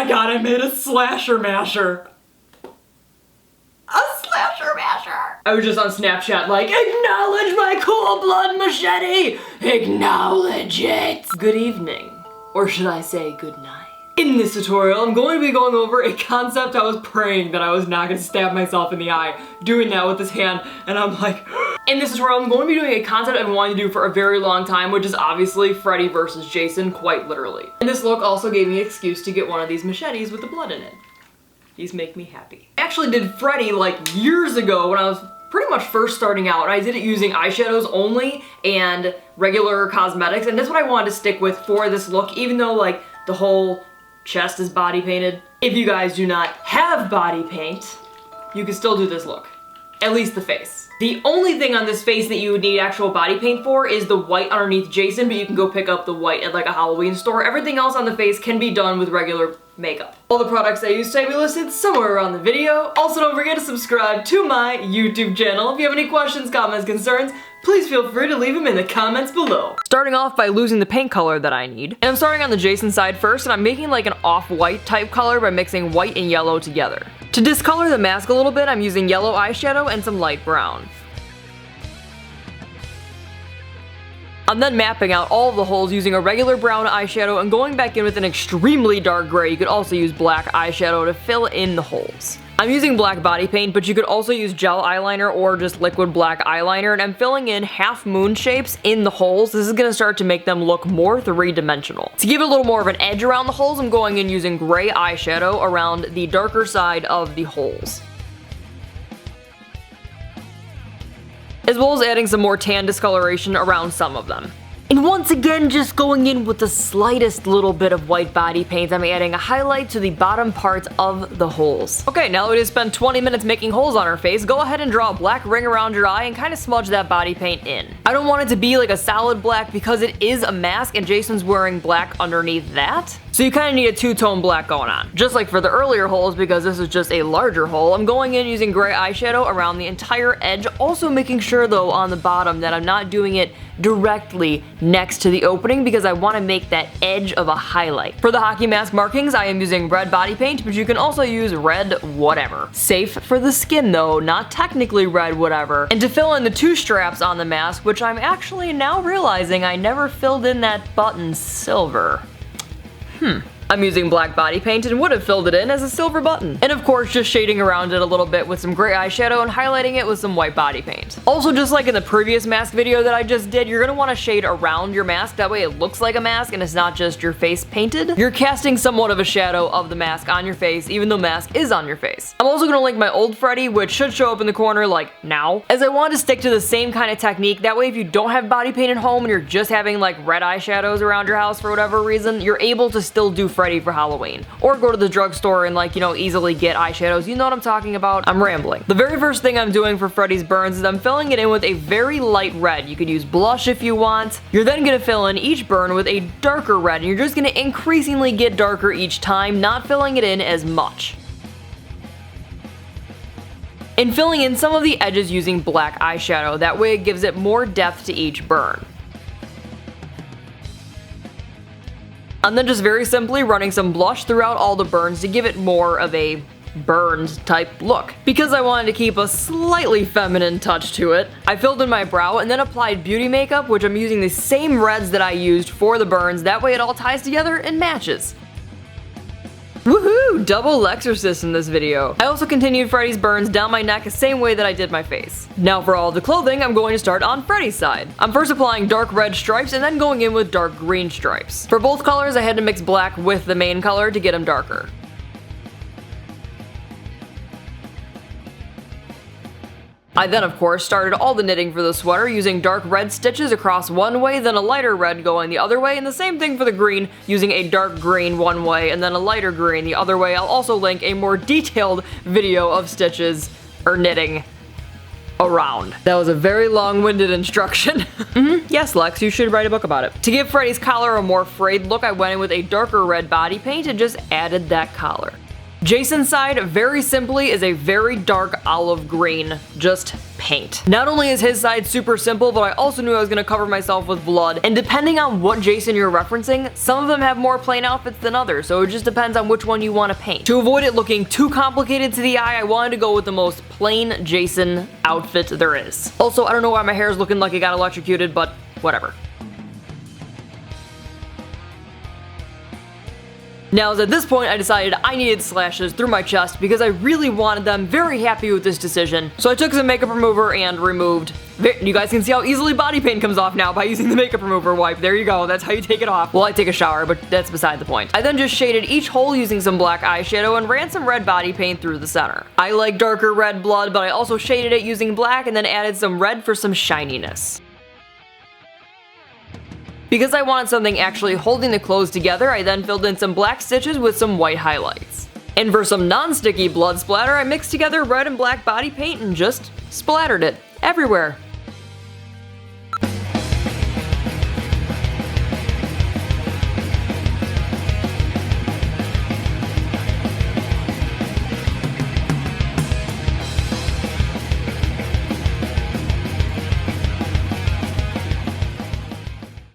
my god, I made a slasher masher. A slasher masher. I was just on Snapchat like, acknowledge my cool blood machete. Acknowledge it. Good evening. Or should I say good night? In this tutorial, I'm going to be going over a concept I was praying that I was not going to stab myself in the eye doing that with this hand, and I'm like, in this tutorial, I'm going to be doing a concept I've been wanting to do for a very long time, which is obviously Freddy versus Jason, quite literally. And this look also gave me an excuse to get one of these machetes with the blood in it. These make me happy. I actually did Freddy like years ago when I was pretty much first starting out, and I did it using eyeshadows only and regular cosmetics, and that's what I wanted to stick with for this look, even though like the whole chest is body painted. If you guys do not have body paint, you can still do this look. At least the face. The only thing on this face that you would need actual body paint for is the white underneath Jason, but you can go pick up the white at like a Halloween store. Everything else on the face can be done with regular makeup. All the products I use today will be listed somewhere around the video. Also, don't forget to subscribe to my YouTube channel. If you have any questions, comments, concerns, please feel free to leave them in the comments below. Starting off by losing the paint color that I need. And I'm starting on the Jason side first, and I'm making like an off-white type color by mixing white and yellow together. To discolor the mask a little bit, I'm using yellow eyeshadow and some light brown. I'm then mapping out all of the holes using a regular brown eyeshadow and going back in with an extremely dark gray. You could also use black eyeshadow to fill in the holes. I'm using black body paint, but you could also use gel eyeliner or just liquid black eyeliner, and I'm filling in half moon shapes in the holes. This is going to start to make them look more three-dimensional. To give it a little more of an edge around the holes, I'm going in using gray eyeshadow around the darker side of the holes, as well as adding some more tan discoloration around some of them. And once again, just going in with the slightest little bit of white body paint, I'm adding a highlight to the bottom parts of the holes. Okay, now that we just spent 20 minutes making holes on our face, go ahead and draw a black ring around your eye and kind of smudge that body paint in. I don't want it to be like a solid black because it is a mask and Jason's wearing black underneath that. So you kind of need a two-tone black going on. Just like for the earlier holes, because this is just a larger hole, I'm going in using gray eyeshadow around the entire edge, also making sure though on the bottom that I'm not doing it directly next to the opening because I want to make that edge of a highlight. For the hockey mask markings, I am using red body paint, but you can also use red whatever. Safe for the skin though, not technically red whatever. And to fill in the two straps on the mask, which I'm actually now realizing I never filled in that button silver. I'm using black body paint and would have filled it in as a silver button. And of course, just shading around it a little bit with some gray eyeshadow and highlighting it with some white body paint. Also, just like in the previous mask video that I just did, you're gonna want to shade around your mask, that way it looks like a mask and it's not just your face painted. You're casting somewhat of a shadow of the mask on your face, even though mask is on your face. I'm also gonna link my old Freddy, which should show up in the corner like now, as I want to stick to the same kind of technique. That way if you don't have body paint at home and you're just having like red eyeshadows around your house for whatever reason, you're able to still do Freddy for Halloween. Or go to the drugstore and like, you know, easily get eyeshadows. You know what I'm talking about? I'm rambling. The very first thing I'm doing for Freddy's burns is I'm filling it in with a very light red. You could use blush if you want. You're then gonna fill in each burn with a darker red, and you're just gonna increasingly get darker each time, not filling it in as much. And filling in some of the edges using black eyeshadow. That way it gives it more depth to each burn. And then just very simply running some blush throughout all the burns to give it more of a burned type look. Because I wanted to keep a slightly feminine touch to it, I filled in my brow and then applied beauty makeup, which I'm using the same reds that I used for the burns. That way it all ties together and matches. Woohoo! Double exorcist in this video. I also continued Freddy's burns down my neck the same way that I did my face. Now for all of the clothing, I'm going to start on Freddy's side. I'm first applying dark red stripes and then going in with dark green stripes. For both colors, I had to mix black with the main color to get them darker. I then of course started all the knitting for the sweater using dark red stitches across one way, then a lighter red going the other way, and the same thing for the green, using a dark green one way and then a lighter green the other way. I'll also link a more detailed video of stitches or knitting around. That was a very long-winded instruction. Yes, Lex, you should write a book about it. To give Freddy's collar a more frayed look, I went in with a darker red body paint and just added that collar. Jason's side, very simply, is a very dark olive green, just paint. Not only is his side super simple, but I also knew I was going to cover myself with blood, and depending on what Jason you're referencing, some of them have more plain outfits than others, so it just depends on which one you want to paint. To avoid it looking too complicated to the eye, I wanted to go with the most plain Jason outfit there is. Also, I don't know why my hair is looking like it got electrocuted, but whatever. Now, at this point, I decided I needed slashes through my chest because I really wanted them, very happy with this decision. So I took some makeup remover and removed. You guys can see how easily body paint comes off now by using the makeup remover wipe. There you go, that's how you take it off. Well, I take a shower, but that's beside the point. I then just shaded each hole using some black eyeshadow and ran some red body paint through the center. I like darker red blood, but I also shaded it using black and then added some red for some shininess. Because I wanted something actually holding the clothes together, I then filled in some black stitches with some white highlights. And for some non-sticky blood splatter, I mixed together red and black body paint and just splattered it everywhere.